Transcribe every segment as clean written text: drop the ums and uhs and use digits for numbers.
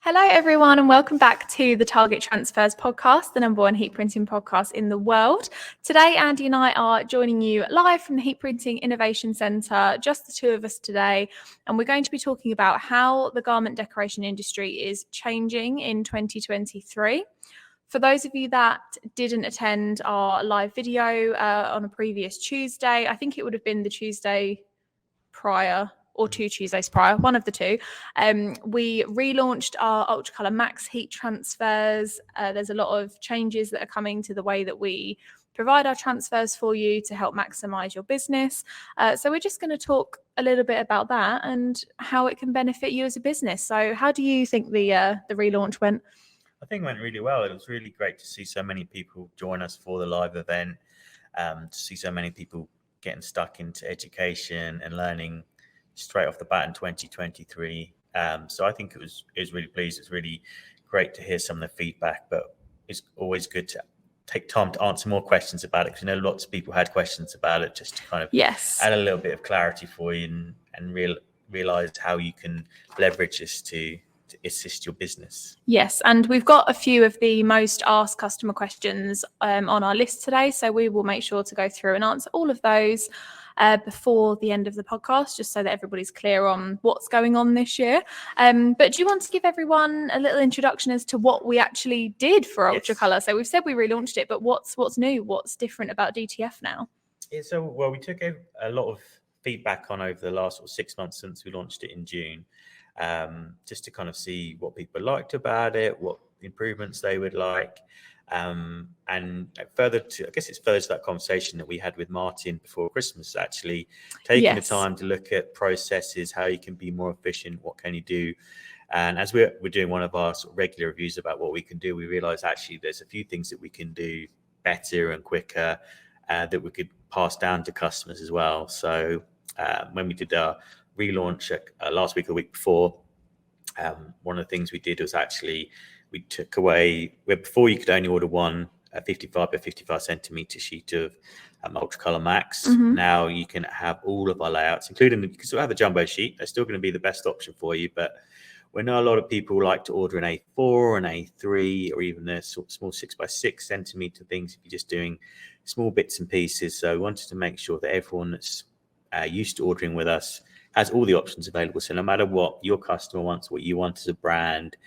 Hello, everyone, and welcome back to the Target Transfers podcast, the number one heat printing podcast in the world. Today, Andy and I are joining you live from the Heat Printing Innovation Centre, just the two of us today, and we're going to be talking about how the garment decoration industry is changing in 2023. For those of you that didn't attend our live video on a previous Tuesday, I think it would have been the Tuesday prior or 2 Tuesdays prior, one of the two. We relaunched our UltraColour Max heat transfers. There's a lot of changes that are coming to the way that we provide our transfers for you to help maximize your business. So we're just going to talk a little bit about that and how it can benefit you as a business. So how do you think the relaunch went? I think it went really well. It was really great to see so many people join us for the live event, to see so many people getting stuck into education and learning straight off the bat in 2023. So I think it was really pleased. It's really great to hear some of the feedback, but it's always good to take time to answer more questions about it, because I know lots of people had questions about it, just to kind of add a little bit of clarity for you and realize how you can leverage this to assist your business. Yes, and we've got a few of the most asked customer questions on our list today, so we will make sure to go through and answer all of those before the end of the podcast, just so that everybody's clear on what's going on this year. But do you want to give everyone a little introduction as to what we actually did for UltraColour? So we've said we relaunched it, but what's new? What's different about DTF now? Yeah, so we took a lot of feedback on over the last 6 months since we launched it in June. Just to kind of see what people liked about it, what improvements they would like, and further to that conversation that we had with Martin before Christmas, actually taking the time to look at processes, how you can be more efficient, what can you do. And as we're doing one of our sort of regular reviews about what we can do, we realize actually there's a few things that we can do better and quicker that we could pass down to customers as well. So when we did our relaunch last week or the week before, one of the things we did was actually we took away, where before you could only order one 55 by 55 centimeter sheet of UltraColour Max. Now you can have all of our layouts, including you can still have a jumbo sheet. They're still going to be the best option for you, but we know a lot of people like to order an A4, an A3, or even the sort of small 6 by 6 centimeter things if you're just doing small bits and pieces. So we wanted to make sure that everyone that's used to ordering with us has all the options available. So no matter what your customer wants, what you want as a brand,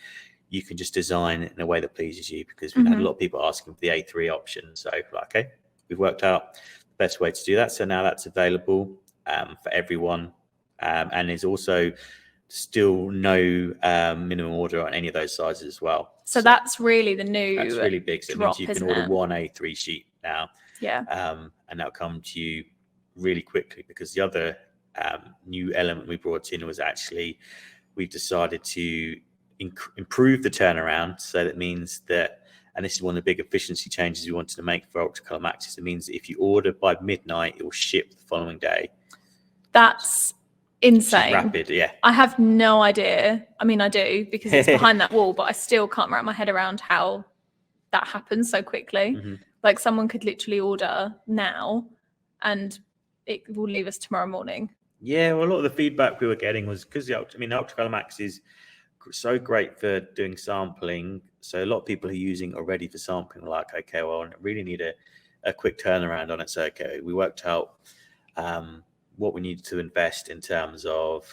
you can just design it in a way that pleases you, because we've had a lot of people asking for the A3 option. So okay, we've worked out the best way to do that. So now that's available for everyone. And there's also still no minimum order on any of those sizes as well. So that's really the new That's really big. So it means you can order one A3 sheet now. Yeah. And that'll come to you really quickly, because the other new element we brought in was actually we've decided to improve the turnaround. So that means that, and this is one of the big efficiency changes we wanted to make for UltraColour Max, it means that if you order by midnight, it will ship the following day. That's insane. Rapid, yeah. I have no idea. I mean, I do, because it's behind that wall, but I still can't wrap my head around how that happens so quickly. Like someone could literally order now and it will leave us tomorrow morning. Yeah, well, a lot of the feedback we were getting was because UltraColour Max is so great for doing sampling. So a lot of people who are using already for sampling are like, okay, well, I really need a quick turnaround on it. So okay, we worked out what we needed to invest in terms of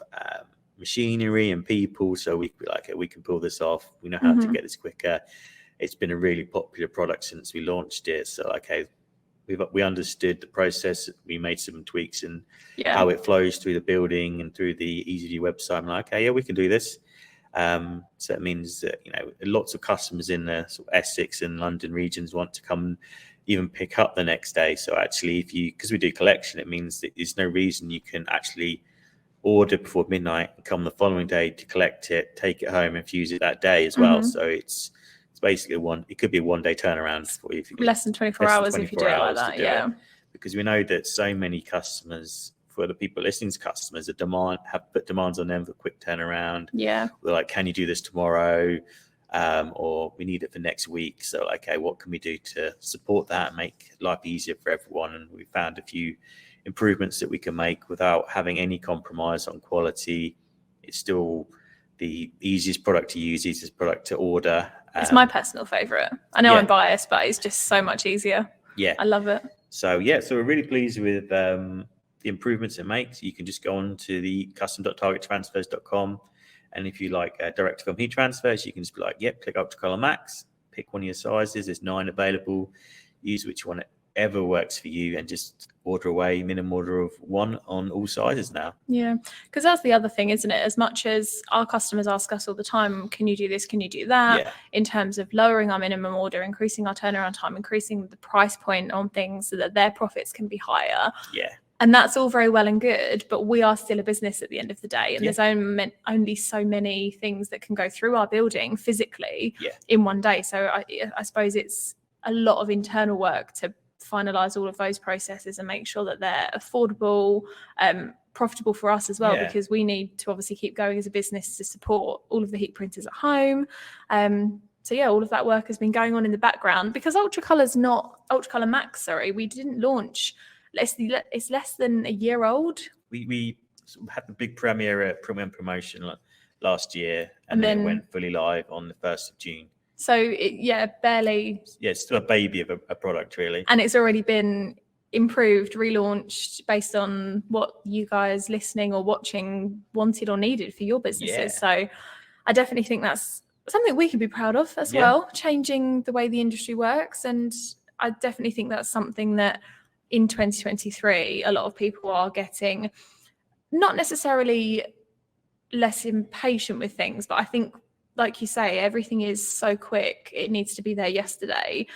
machinery and people. So we could be like, okay, we can pull this off. We know how to get this quicker. It's been a really popular product since we launched it. So okay, we understood the process. We made some tweaks in how it flows through the building and through the EasyD website. I'm like, okay, yeah, we can do this. So it means that lots of customers in the sort of Essex and London regions want to come even pick up the next day. So actually, because we do collection, it means that there's no reason you can actually order before midnight and come the following day to collect it, take it home, and fuse it that day as well. So it's basically it could be a 1 day turnaround for you. Less than 24 hours if you do it like that, yeah. Because we know that so many customers, for the people listening to customers, have put demands on them for quick turnaround. Yeah. They're like, can you do this tomorrow? Or we need it for next week. So okay, what can we do to support that and make life easier for everyone? And we found a few improvements that we can make without having any compromise on quality. It's still the easiest product to use, easiest product to order. It's my personal favourite. I know yeah. I'm biased, but it's just so much easier. Yeah. I love it. So we're really pleased with the improvements it makes. You can just go on to the custom.targettransfers.com, and if you like direct to film heat transfers, you can just be like, click UltraColour Max, pick one of your sizes. There's 9 available. Use which one ever works for you, and just order away. Minimum order of 1 on all sizes now. Yeah, because that's the other thing, isn't it? As much as our customers ask us all the time, can you do this, can you do that, in terms of lowering our minimum order, increasing our turnaround time, increasing the price point on things so that their profits can be higher. And that's all very well and good, but we are still a business at the end of the day, and there's only so many things that can go through our building physically in one day. So I suppose it's a lot of internal work to finalize all of those processes and make sure that they're affordable, profitable for us as well, because we need to obviously keep going as a business to support all of the heat printers at home. So all of that work has been going on in the background, because UltraColour Max, we didn't launch. It's less than a year old. We had the big premiere promotion last year, and then it went fully live on the 1st of June. So barely. Yeah, it's still a baby of a product, really. And it's already been improved, relaunched based on what you guys listening or watching wanted or needed for your businesses. So I definitely think that's something we can be proud of as well, changing the way the industry works. And I definitely think that's something that in 2023, a lot of people are getting, not necessarily less impatient with things, but I think, like you say, everything is so quick. It needs to be there yesterday.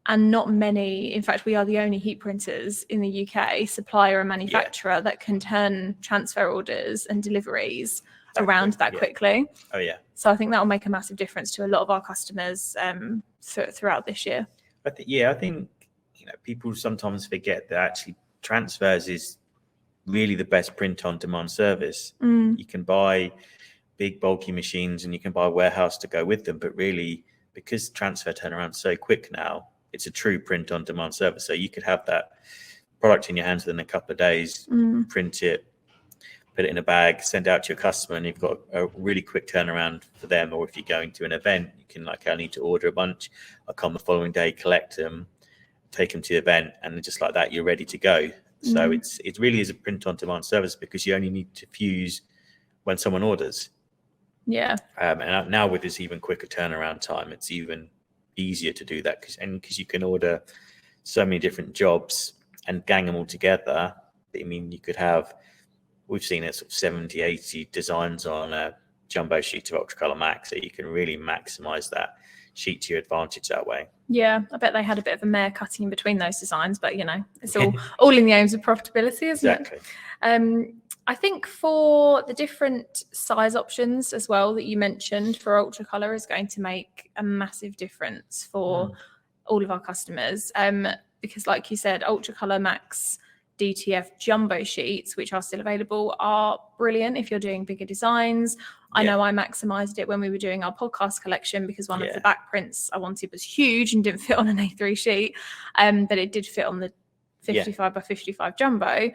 And not many, in fact, we are the only heat printers in the UK, supplier and manufacturer, that can turn transfer orders and deliveries around that quickly. So I think that will make a massive difference to a lot of our customers throughout this year. I think people sometimes forget that actually transfers is really the best print on demand service. You can buy big bulky machines and you can buy a warehouse to go with them, but really, because transfer turnaround so quick now, it's a true print on demand service. So you could have that product in your hands within a couple of days, print it, put it in a bag, send it out to your customer, and you've got a really quick turnaround for them. Or if you're going to an event, you can I need to order a bunch, I'll come the following day, collect them, take them to the event, and just like that, you're ready to go. So it really is a print on demand service, because you only need to fuse when someone orders. And now with this even quicker turnaround time, it's even easier to do that, because you can order so many different jobs and gang them all together. I mean, you could have, we've seen it, sort of 70, 80 designs on a jumbo sheet of UltraColour Max, so you can really maximize that sheet to your advantage that way. I bet they had a bit of a mare cutting in between those designs, but it's all in the aims of profitability, isn't it? I think for the different size options as well that you mentioned for UltraColour is going to make a massive difference for all of our customers, because like you said, UltraColour Max DTF jumbo sheets, which are still available, are brilliant if you're doing bigger designs. I know I maximized it when we were doing our podcast collection, because one of the back prints I wanted was huge and didn't fit on an A3 sheet, but it did fit on the 55 by 55 jumbo.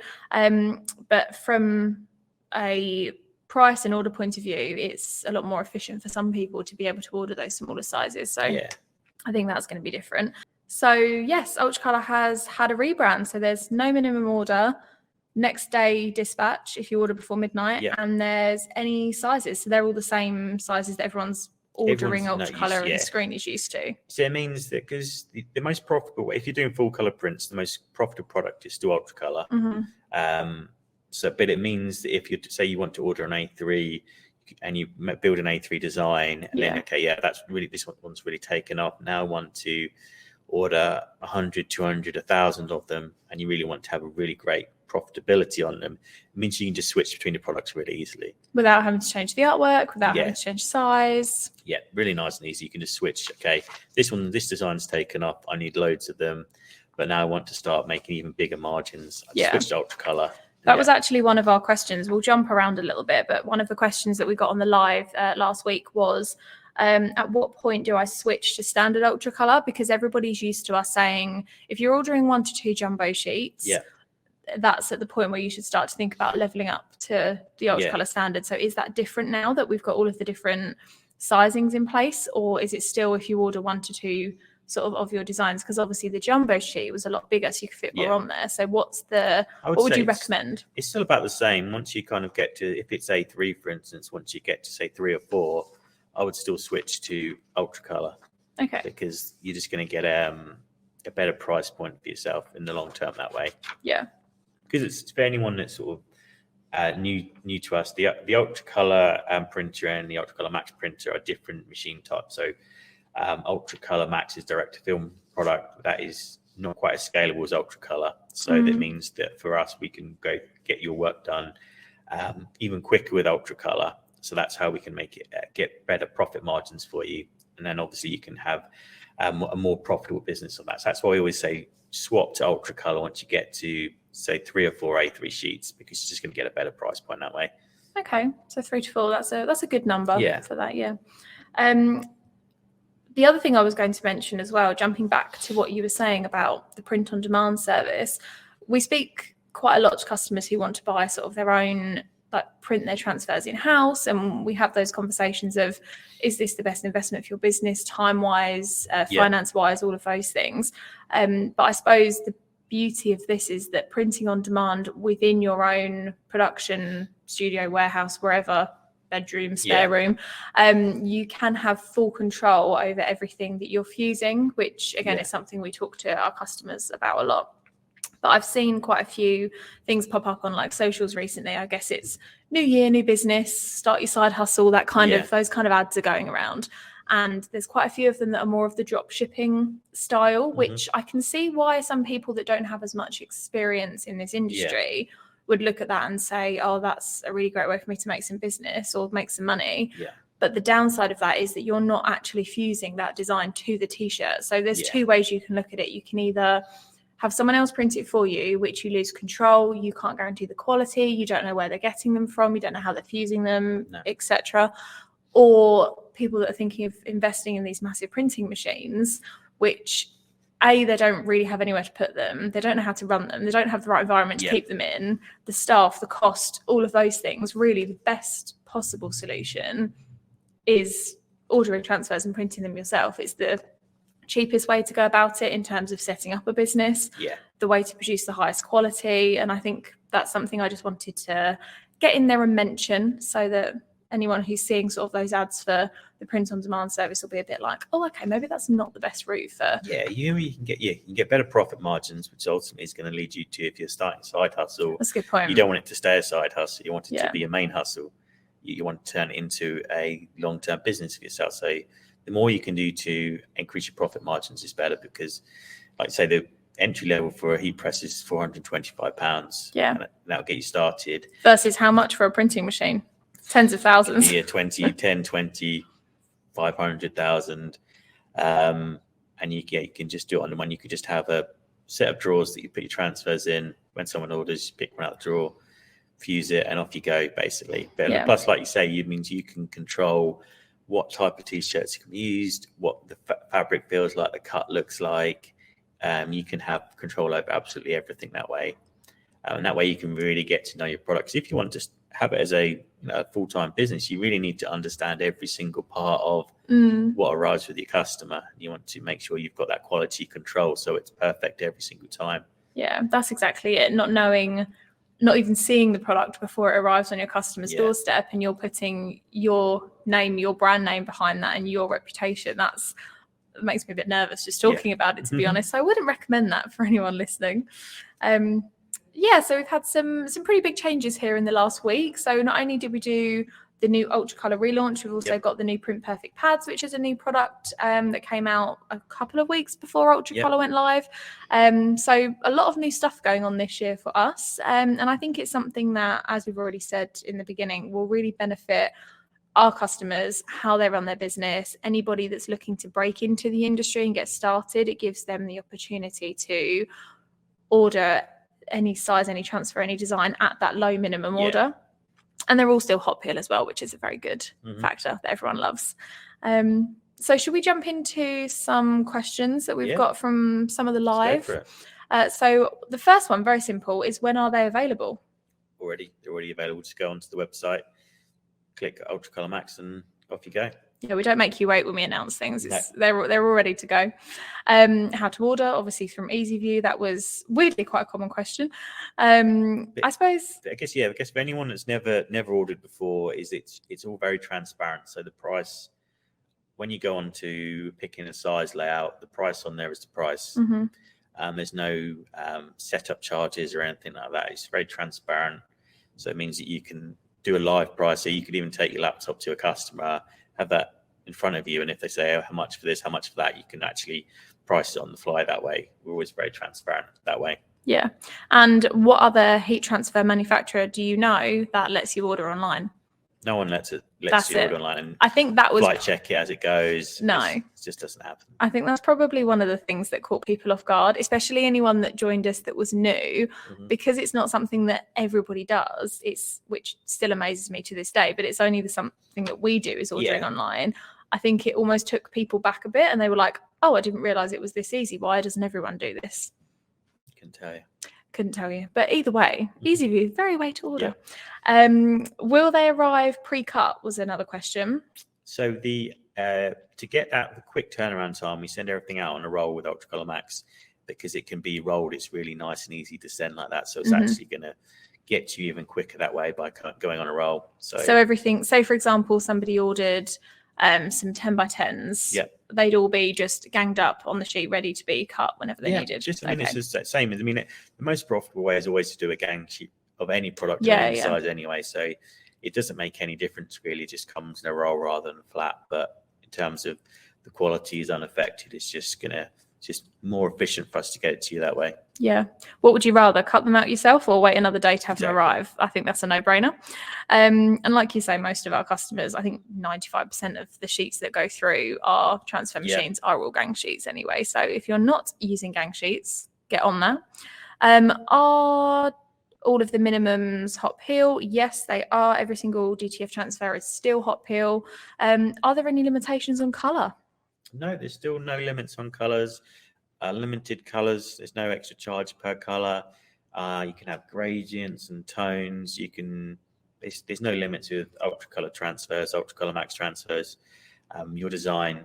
But from a price and order point of view, it's a lot more efficient for some people to be able to order those smaller sizes. So I think that's going to be different. So yes, UltraColour has had a rebrand. So there's no minimum order, next day dispatch if you order before midnight, and there's any sizes. So they're all the same sizes that everyone's ordering UltraColour and the screen is used to. So it means that, because the most profitable, if you're doing full color prints, the most profitable product is still UltraColour. But it means that if you say you want to order an A3 and you build an A3 design, and then that's really, this one's really taken off. Now I want to order 100, 200, 1,000 of them, and you really want to have a really great profitability on them, it means you can just switch between the products really easily without having to change the artwork, without having to change size. Really nice and easy. You can just switch. This design's taken up, I need loads of them, but now I want to start making even bigger margins. I switched to UltraColour. That was actually one of our questions. We'll jump around a little bit, but one of the questions that we got on the live last week was, at what point do I switch to standard UltraColour? Because everybody's used to us saying, if you're ordering 1 to 2 jumbo sheets, that's at the point where you should start to think about leveling up to the UltraColour standard. So is that different now that we've got all of the different sizings in place, or is it still if you order 1 to 2 sort of your designs? Because obviously the jumbo sheet was a lot bigger, so you could fit more on there. So what would you recommend? It's still about the same. Once you kind of get to, if it's A3, for instance, once you get to say 3 or 4, I would still switch to UltraColour. Okay. Because you're just going to get a better price point for yourself in the long term that way. Yeah. Because it's for anyone that's sort of new to us, the UltraColour printer and the UltraColour Max printer are different machine types. So UltraColour Max is direct to film product that is not quite as scalable as UltraColour. So that means that for us, we can go get your work done even quicker with UltraColour. So that's how we can make it get better profit margins for you. And then obviously you can have a more profitable business on that. So that's why we always say swap to UltraColour once you get to say 3 or 4 A3 sheets, because you're just going to get a better price point that way. Okay, so 3 to 4, that's a good number for that. Yeah. The other thing I was going to mention as well, jumping back to what you were saying about the print on demand service, we speak quite a lot to customers who want to buy sort of their own, like print their transfers in-house, and we have those conversations of, is this the best investment for your business, time-wise, finance-wise, all of those things. But I suppose the beauty of this is that printing on demand within your own production studio, warehouse, wherever, bedroom, spare room, you can have full control over everything that you're fusing, which again is something we talk to our customers about a lot. But I've seen quite a few things pop up on like socials recently. I guess it's new year, new business, start your side hustle, that kind of, those kind of ads are going around. And there's quite a few of them that are more of the drop shipping style, which I can see why some people that don't have as much experience in this industry would look at that and say, oh, that's a really great way for me to make some business or make some money. But the downside of that is that you're not actually fusing that design to the t-shirt. So there's 2 ways you can look at it. You can either have someone else print it for you, which you lose control. You can't guarantee the quality. You don't know where they're getting them from. You don't know how they're fusing them, etc. Or people that are thinking of investing in these massive printing machines, which they don't really have anywhere to put them. They don't know how to run them. They don't have the right environment to keep them in. The staff, the cost, all of those things. Really, the best possible solution is ordering transfers and printing them yourself. It's the cheapest way to go about it in terms of setting up a business, the way to produce the highest quality. And I think that's something I just wanted to get in there and mention, so that anyone who's seeing sort of those ads for the print on demand service will be a bit like, oh, okay, maybe that's not the best route for. You can get better profit margins, which ultimately is going to lead you to, if you're starting a side hustle, that's a good point. You don't want it to stay a side hustle. You want it to be a main hustle. You want to turn it into a long-term business for yourself. So the more you can do to increase your profit margins is better, because, like I say, the entry level for a heat press is £425. And that'll get you started. Versus how much for a printing machine? Tens of thousands. 20, 500,000. And you can just do it on the one. You could just have a set of drawers that you put your transfers in. When someone orders, you pick one out the drawer, fuse it, and off you go, basically. But plus, like you say, it means you can control what type of t-shirts can be used, what the fabric feels like, the cut looks like. You can have control over absolutely everything that way. And that way you can really get to know your products. If you want to have it as a full-time business, you really need to understand every single part of what arrives with your customer. You want to make sure you've got that quality control so it's perfect every single time. Yeah, that's exactly it. Not knowing, not even seeing the product before it arrives on your customer's doorstep, and you're putting your name, your brand name behind that and your reputation. It makes me a bit nervous just talking about it, to be honest. So I wouldn't recommend that for anyone listening. So we've had some pretty big changes here in the last week. So not only did we do the new UltraColour relaunch, we've also got the new Print Perfect pads, which is a new product that came out a couple of weeks before UltraColour went live. So a lot of new stuff going on this year for us. And I think it's something that, as we've already said in the beginning, will really benefit our customers, how they run their business, anybody that's looking to break into the industry and get started. It gives them the opportunity to order any size, any transfer, any design at that low minimum order. And they're all still hot peel as well, which is a very good factor that everyone loves. So should we jump into some questions that we've got from some of the live? So the first one, very simple, is when are they available? They're already available. Just go onto the website, click UltraColour Max, and off you go. Yeah, we don't make you wait when we announce things. No. They're all ready to go. How to order, obviously from EasyView. That was weirdly quite a common question. I suppose. I guess for anyone that's never ordered before, it's all very transparent. So the price, when you go on to picking a size layout, the price on there is the price. Mm-hmm. There's no setup charges or anything like that. It's very transparent. So it means that you can do a live price. So you could even take your laptop to a customer, have that in front of you, and if they say, oh, how much for this, how much for that, you can actually price it on the fly that way. We're always very transparent that way. Yeah. And what other heat transfer manufacturer do you know that lets you order online? No one lets you order online, and I think that was flight check it as it goes. No, it just doesn't happen. I think that's probably one of the things that caught people off guard, especially anyone that joined us that was new, because it's not something that everybody does. Which still amazes me to this day, but it's only something that we do is ordering online. I think it almost took people back a bit, and they were like, "Oh, I didn't realize it was this easy. Why doesn't everyone do this?" Couldn't tell you. But either way, EasyView, very way to order. Will they arrive pre-cut was another question. So to get that quick turnaround time, we send everything out on a roll with UltraColour Max, because it can be rolled. It's really nice and easy to send like that. So it's actually going to get you even quicker that way by going on a roll. So everything, say for example, somebody ordered some 10x10s. They'd all be just ganged up on the sheet, ready to be cut whenever they needed. It's the same. I mean, the most profitable way is always to do a gang sheet of any product of any size anyway. So it doesn't make any difference really. It just comes in a roll rather than flat. But in terms of the quality is unaffected, it's just more efficient for us to get it to you that way. Yeah. What would you rather, cut them out yourself or wait another day to have them arrive? I think that's a no-brainer. And like you say, most of our customers, I think 95% of the sheets that go through our transfer machines are all gang sheets anyway. So if you're not using gang sheets, get on that. Are all of the minimums hot peel? Yes, they are. Every single DTF transfer is still hot peel. Are there any limitations on colour? No, there's still no limits on colours. Limited colours. There's no extra charge per colour. You can have gradients and tones. There's no limits with UltraColour transfers, UltraColour Max transfers. Your design,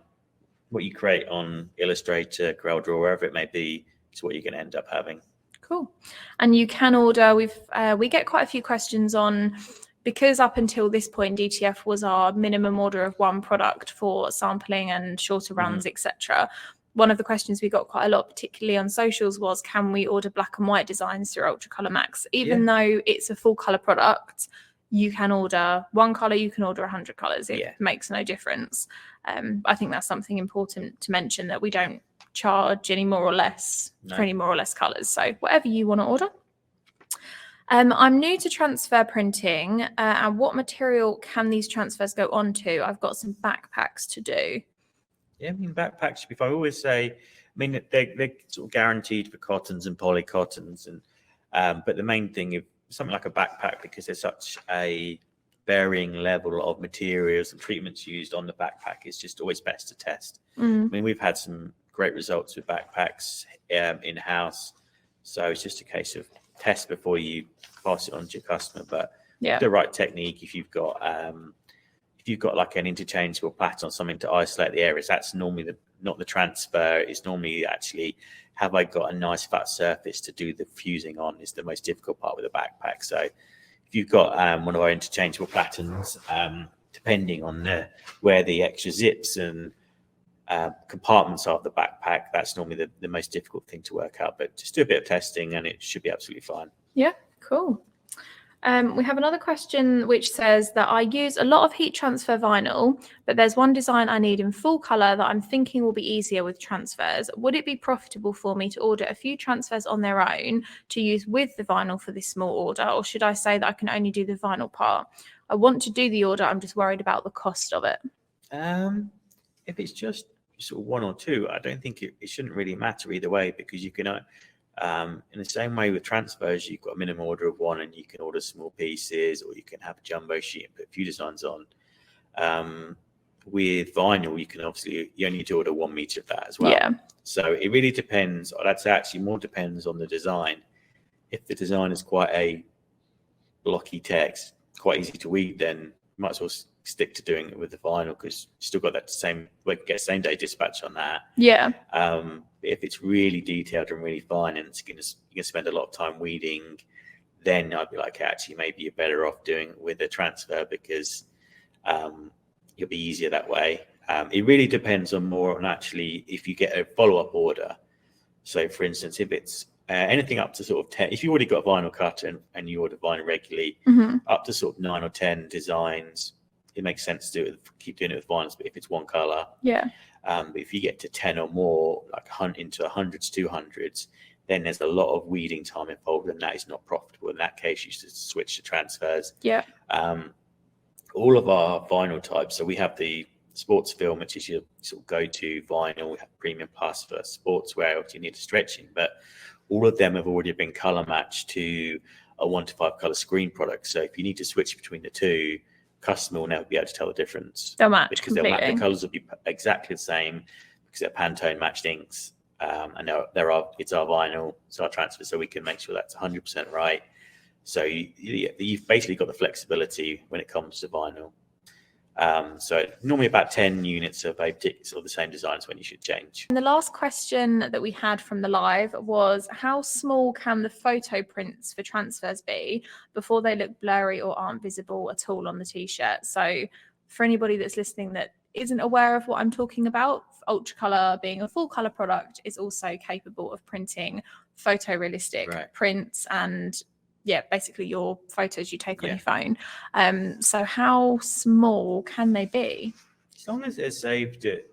what you create on Illustrator, CorelDRAW, wherever it may be, is what you're going to end up having. Cool. And you can order. We get quite a few questions on, because up until this point, DTF was our minimum order of one product for sampling and shorter runs, etc. One of the questions we got quite a lot, particularly on socials, was, can we order black and white designs through UltraColour Max? Even though it's a full colour product, you can order one colour, you can order 100 colours. It makes no difference. I think that's something important to mention, that we don't charge any more or less for any more or less colours. So whatever you want to order. I'm new to transfer printing, and what material can these transfers go onto? I've got some backpacks to do. Yeah, I mean, backpacks should be fine. I always say, I mean, they're sort of guaranteed for cottons and polycottons, and but the main thing is something like a backpack, because there's such a varying level of materials and treatments used on the backpack, is just always best to test. I mean, we've had some great results with backpacks in-house, so it's just a case of test before you pass it on to your customer. But the right technique, if you've got like an interchangeable pattern or something to isolate the areas, that's normally not the transfer. It's normally actually, have I got a nice flat surface to do the fusing on, is the most difficult part with a backpack. So if you've got one of our interchangeable patterns, depending on where the extra zips and compartments are of the backpack, that's normally the most difficult thing to work out. But just do a bit of testing and it should be absolutely fine. Yeah, cool. We have another question which says that I use a lot of heat transfer vinyl, but there's one design I need in full colour that I'm thinking will be easier with transfers. Would it be profitable for me to order a few transfers on their own to use with the vinyl for this small order, or should I say that I can only do the vinyl part? I want to do the order, I'm just worried about the cost of it. If it's just sort of one or two, I don't think it shouldn't really matter either way, because you can in the same way with transfers, you've got a minimum order of one and you can order small pieces, or you can have a jumbo sheet and put a few designs on. With vinyl, you can obviously, you only need to order 1 meter of that as well. So it really depends. I'd say actually more depends on the design. If the design is quite a blocky text, quite easy to weed, then you might as well stick to doing it with the vinyl, because you still got that get same day dispatch on that. Yeah. If it's really detailed and really fine, and you're going to spend a lot of time weeding, then I'd be like, actually, maybe you're better off doing it with a transfer, because it'll be easier that way. It really depends on actually if you get a follow-up order. So, for instance, if it's anything up to sort of 10, if you already got a vinyl cut and you order vinyl regularly, up to sort of 9 or 10 designs, it makes sense to keep doing it with vinyls. But if it's one color, but if you get to 10 or more, like into 100s, 200s, then there's a lot of weeding time involved, and that is not profitable. In that case, you should switch to transfers. Yeah. All of our vinyl types, so we have the sports film, which is your sort of go-to vinyl. We have Premium Plus for sportswear, which you need stretching, but all of them have already been color matched to a 1 to 5 color screen product. So if you need to switch between the two, customer will never be able to tell the difference. They'll match because completely. the colors will be exactly the same, because they're Pantone matched inks, and it's our vinyl, it's our transfer, so we can make sure that's 100% right. So you've basically got the flexibility when it comes to vinyl. So normally about 10 units of a particular the same designs when you should change. And the last question that we had from the live was, how small can the photo prints for transfers be before they look blurry or aren't visible at all on the t-shirt? So for anybody that's listening that isn't aware of what I'm talking about, UltraColour, being a full color product, is also capable of printing photorealistic prints and basically your photos you take on your phone. So how small can they be? As long as they're saved at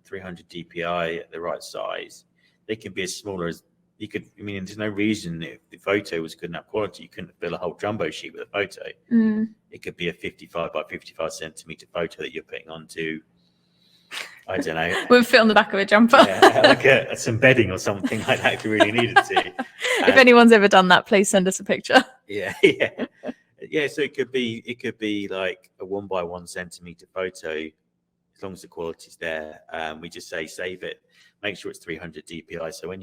300 dpi at the right size, they can be as small as you could. I mean, there's no reason if the photo was good enough quality, you couldn't fill a whole jumbo sheet with a photo. It could be a 55 by 55 centimeter photo that you're putting onto, I don't know. Wouldn't fit on the back of a jumper. Like some bedding or something like that if you really needed to. If anyone's ever done that, please send us a picture. Yeah. So it could be like a 1 by 1 centimeter photo, as long as the quality's there. We just say save it, make sure it's 300 dpi. So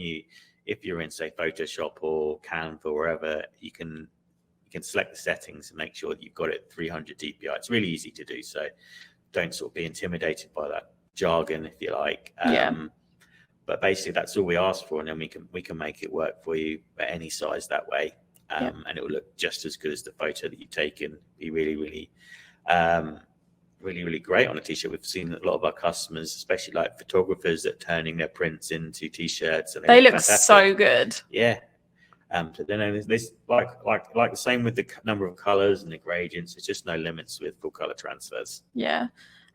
if you're in, say, Photoshop or Canva or wherever, you can select the settings and make sure that you've got it 300 dpi. It's really easy to do. So don't sort of be intimidated by that jargon, if you like. But basically that's all we ask for, and then we can make it work for you at any size that way. And it will look just as good as the photo that you've taken. Be really, really, really, really great on a t-shirt. We've seen a lot of our customers, especially like photographers, that are turning their prints into t-shirts, and they look fantastic. So good. So then there's like the same with the number of colors and the gradients. There's just no limits with full color transfers.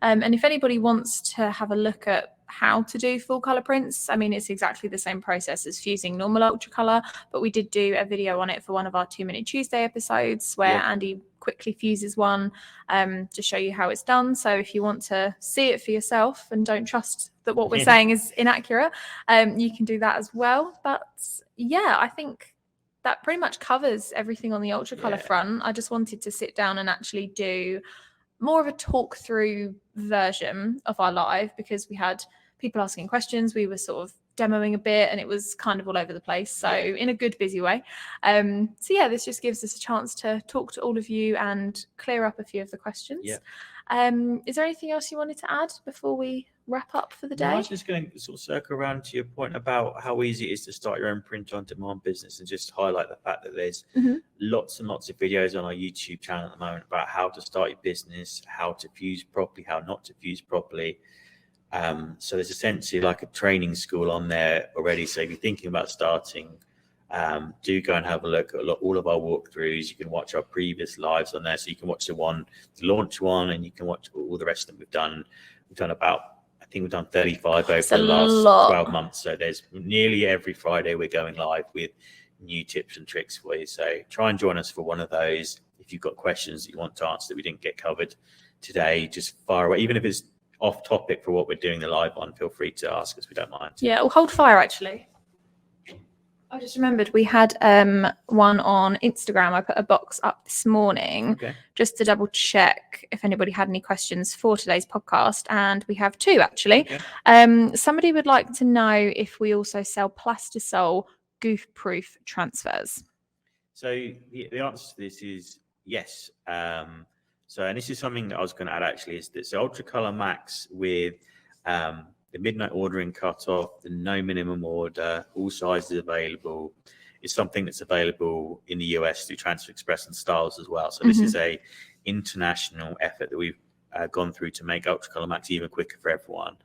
And if anybody wants to have a look at how to do full color prints, I mean, it's exactly the same process as fusing normal UltraColour, but we did do a video on it for one of our 2-Minute Tuesday episodes where Andy quickly fuses one to show you how it's done. So if you want to see it for yourself and don't trust that what we're saying is inaccurate, you can do that as well. But I think that pretty much covers everything on the UltraColour front. I just wanted to sit down and actually do more of a talk through version of our live, because we had people asking questions, we were sort of demoing a bit, and it was kind of all over the place, so in a good busy way. This just gives us a chance to talk to all of you and clear up a few of the questions. Is there anything else you wanted to add before we wrap up for the day? I was just going to sort of circle around to your point about how easy it is to start your own print-on-demand business, and just highlight the fact that there's lots and lots of videos on our YouTube channel at the moment about how to start your business, how to fuse properly, how not to fuse properly. So there's essentially like a training school on there already. So if you're thinking about starting, do go and have a look at all of our walkthroughs. You can watch our previous lives on there. So you can watch the launch one, and you can watch all the rest of them we've done. We've done we've done 35 over the last 12 months. So there's nearly every Friday we're going live with new tips and tricks for you. So try and join us for one of those. If you've got questions that you want to answer that we didn't get covered today, just fire away. Even if it's off topic for what we're doing the live on, feel free to ask us. We don't mind. We'll hold fire actually. I just remembered we had one on Instagram. I put a box up this morning just to double check if anybody had any questions for today's podcast. And we have two, actually. Somebody would like to know if we also sell Plastisol goof-proof transfers. So the answer to this is yes. And this is something that I was going to add, actually, is that UltraColour Max with the midnight ordering cutoff, the no minimum order, all sizes available, is something that's available in the US through Transfer Express and Styles as well. So this is a international effort that we've gone through to make UltraColour Max even quicker for everyone.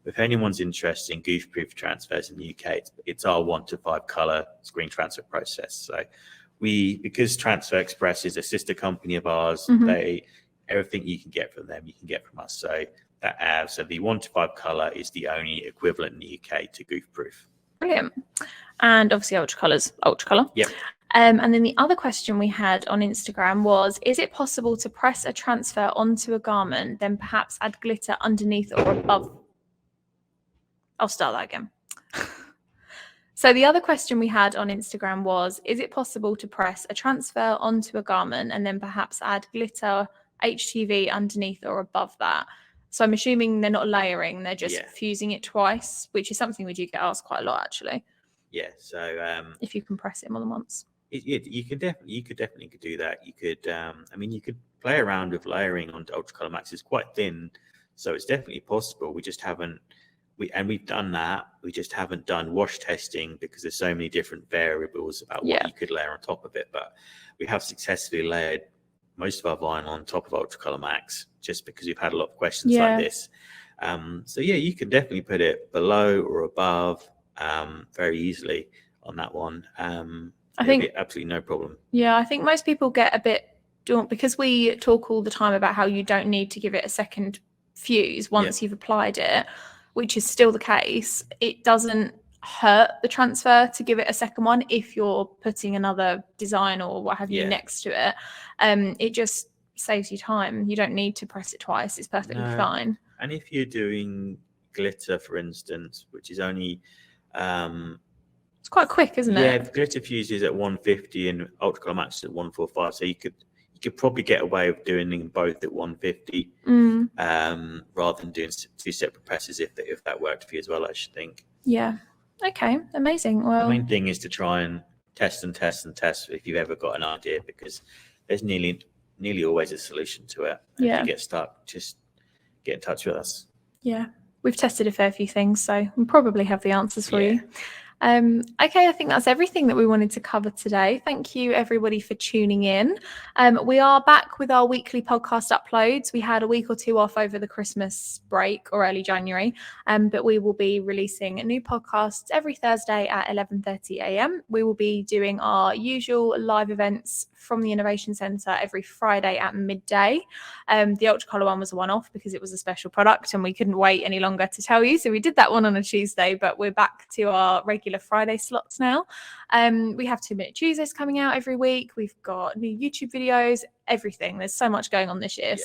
If anyone's interested in goof-proof transfers in the UK, it's our 1 to 5 color screen transfer process. So because Transfer Express is a sister company of ours, everything you can get from them, you can get from us. So the 1 to 5 color is the only equivalent in the UK to goof-proof. Brilliant. And obviously UltraColour's UltraColour. Yep. And then the other question we had on Instagram was, is it possible to press a transfer onto a garment, then perhaps add glitter underneath or above? I'll start that again. So the other question we had on Instagram was, is it possible to press a transfer onto a garment and then perhaps add glitter, HTV underneath or above that? So I'm assuming they're not layering, they're just fusing it twice, which is something we do get asked quite a lot, actually. Yeah. So if you can press it more than once. You could definitely do that. You could, you could play around with layering onto UltraColour Max. It's quite thin, so it's definitely possible. We just haven't, we've done that. We just haven't done wash testing because there's so many different variables about what you could layer on top of it. But we have successfully layered most of our vinyl on top of UltraColour Max, just because we've had a lot of questions like this. So you can definitely put it below or above very easily on that one. I think absolutely no problem. Yeah, I think most people get a bit daunted because we talk all the time about how you don't need to give it a second fuse once you've applied it, which is still the case. It doesn't hurt the transfer to give it a second one if you're putting another design or what have you next to it. It just saves you time. You don't need to press it twice. It's perfectly fine. And if you're doing glitter, for instance, which is only it's quite quick, isn't it? Yeah, glitter fuses at 150 and UltraColour Max at 145. So you could probably get away with doing them both at 150 rather than doing 2 separate presses if that worked for you as well, I should think. Yeah. Okay, amazing. Well, the main thing is to try and test if you've ever got an idea, because there's nearly always a solution to it. And if you get stuck, just get in touch with us. Yeah, we've tested a fair few things, so we'll probably have the answers for you. Okay, I think that's everything that we wanted to cover today. Thank you, everybody, for tuning in. We are back with our weekly podcast uploads. We had a week or two off over the Christmas break or early January, but we will be releasing new podcasts every Thursday at 11:30 a.m. We will be doing our usual live events from the Innovation Centre every Friday at midday. The UltraColour one was a one-off because it was a special product and we couldn't wait any longer to tell you. So we did that one on a Tuesday, but we're back to our regular Friday slots now. We have 2 Minute Tuesdays coming out every week. We've got new YouTube videos, everything. There's so much going on this year.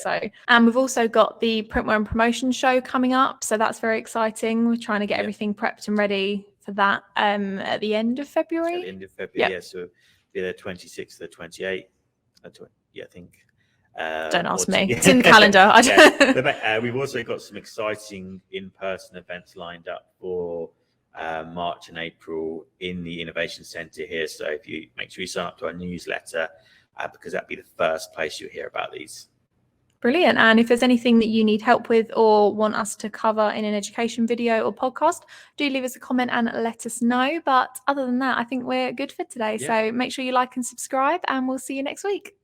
And we've also got the Printwear and Promotion show coming up. So that's very exciting. We're trying to get everything prepped and ready for that at the end of February. At the end of February, so the 26th, the 28th. I think. Don't ask me. It's in the calendar. We've also got some exciting in-person events lined up for March and April in the Innovation Centre here. So if you make sure you sign up to our newsletter, because that'll be the first place you'll hear about these. Brilliant. And if there's anything that you need help with or want us to cover in an education video or podcast, do leave us a comment and let us know. But other than that, I think we're good for today. So make sure you like and subscribe, and we'll see you next week.